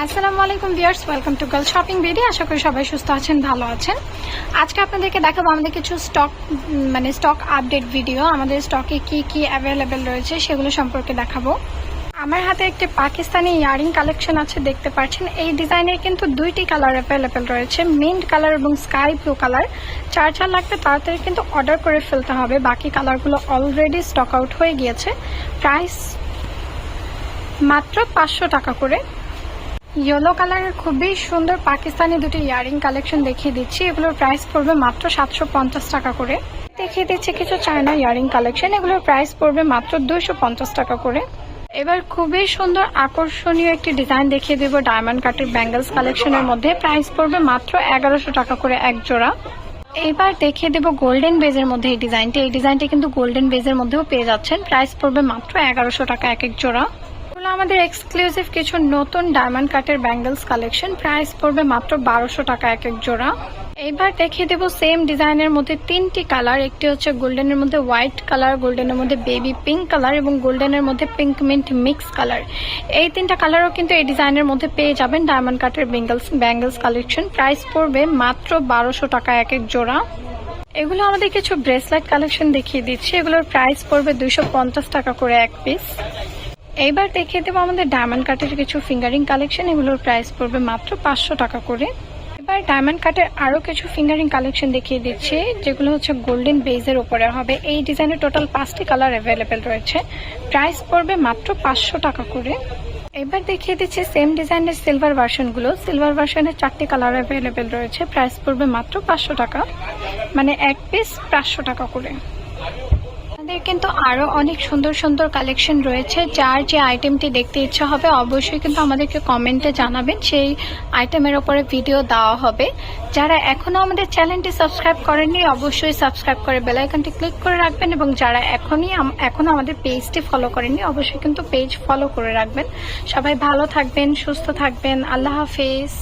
আসসালামু আলাইকুম viewers, welcome to girl shopping video. আশা করি সবাই সুস্থ আছেন, ভালো আছেন। আজকে আপনাদেরকে দেখাবো আমাদের কিছু স্টক আপডেট ভিডিও। আমাদের স্টকে কি কি অ্যাভেলেবেল রয়েছে সেগুলো সম্পর্কে দেখাবো। আমার হাতে একটি পাকিস্তানি ইয়ারিং কালেকশন আছে, দেখতে পাচ্ছেন। এই ডিজাইনের কিন্তু দুইটি কালার অ্যাভেলেবেল রয়েছে, মিন্ট কালার এবং স্কাই ব্লু কালার। চার লাগবে তাড়াতাড়ি কিন্তু অর্ডার করে ফেলতে হবে, বাকি কালারগুলো অলরেডি স্টক আউট হয়ে গিয়েছে। প্রাইস মাত্র 500 টাকা করে। ইয়েলো কালারের খুবই সুন্দর পাকিস্তানি দুটি ইয়ারিং কালেকশন দেখিয়ে দিচ্ছি। এগুলোর প্রাইস পড়বে মাত্র 750 টাকা করে। দেখিয়ে দিচ্ছি কিছু চায়না ইয়ারিং কালেকশন, এগুলোর প্রাইস পড়বে মাত্র 250 টাকা করে। এবার খুবই সুন্দর আকর্ষণীয় একটি ডিজাইন দেখিয়ে দেবো ডায়মন্ড কাটের ব্যাঙ্গলস কালেকশনের মধ্যে। প্রাইস পড়বে মাত্র 1100 টাকা করে এক জোড়া। এবার দেখিয়ে দেবো গোল্ডেন বেজের মধ্যে এই ডিজাইনটি কিন্তু গোল্ডেন বেজের মধ্যেও পেয়ে যাচ্ছেন। প্রাইস পড়বে মাত্র 1100 টাকা এক জোড়া। আমাদের এক্সক্লুসিভ কিছু নতুন ডায়মন্ড কাটের ব্যাঙ্গলস কালেকশন, প্রাইস পড়বে মাত্র 1200 টাকা এক জোড়া। এবার দেখিয়ে দেবো সেম ডিজাইনের মধ্যে তিনটি কালার, একটি হচ্ছে গোল্ডেনের মধ্যে হোয়াইট কালার, গোল্ডেনের মধ্যে বেবি পিঙ্ক কালার এবং গোল্ডেনের মধ্যে পিঙ্ক মিন্ট মিক্স কালার। এই তিনটা কালারও কিন্তু এই ডিজাইনের মধ্যে পেয়ে যাবেন ডায়মন্ড কাটের ব্যাঙ্গলস কালেকশন। প্রাইস পড়বে মাত্র 1200 টাকা এক জোড়া। এগুলো আমাদের কিছু ব্রেসলেট কালেকশন দেখিয়ে দিচ্ছি, এগুলোর প্রাইস পড়বে 250 টাকা করে এক পিস। এইবার দেখিয়ে দেবো আমাদের ডায়মন্ড কাটের কিছু ফিঙ্গারিং কালেকশন, এগুলোর প্রাইস পড়বে মাত্র 500 টাকা করে। এবার ডায়মন্ড কাটের আরও কিছু ফিঙ্গারিং কালেকশন দেখিয়ে দিচ্ছি, যেগুলো হচ্ছে গোল্ডেন বেজের উপরে হবে। এই ডিজাইনের টোটাল 5টি কালার অ্যাভেলেবেল রয়েছে, প্রাইস পড়বে মাত্র 500 টাকা করে। এবার দেখিয়ে দিচ্ছি সেম ডিজাইনের সিলভার ভার্সনগুলো। সিলভার ভার্সনের 4টি কালার অ্যাভেলেবেল রয়েছে, প্রাইস পড়বে মাত্র 500 টাকা, মানে এক পিস 500 টাকা করে। আমাদের কিন্তু আরো অনেক সুন্দর সুন্দর কালেকশন রয়েছে, যার যে আইটেমটি দেখতে ইচ্ছা হবে অবশ্যই কিন্তু আমাদেরকে কমেন্টে জানাবেন, সেই আইটেমের উপরে ভিডিও দেওয়া হবে। যারা এখনো আমাদের চ্যানেলটি সাবস্ক্রাইব করেননি অবশ্যই সাবস্ক্রাইব করে বেল আইকনটি ক্লিক করে রাখবেন, এবং যারা এখনো আমাদের পেজটি ফলো করেননি অবশ্যই কিন্তু পেজ ফলো করে রাখবেন। সবাই ভালো থাকবেন, সুস্থ থাকবেন। আল্লাহ হাফেজ।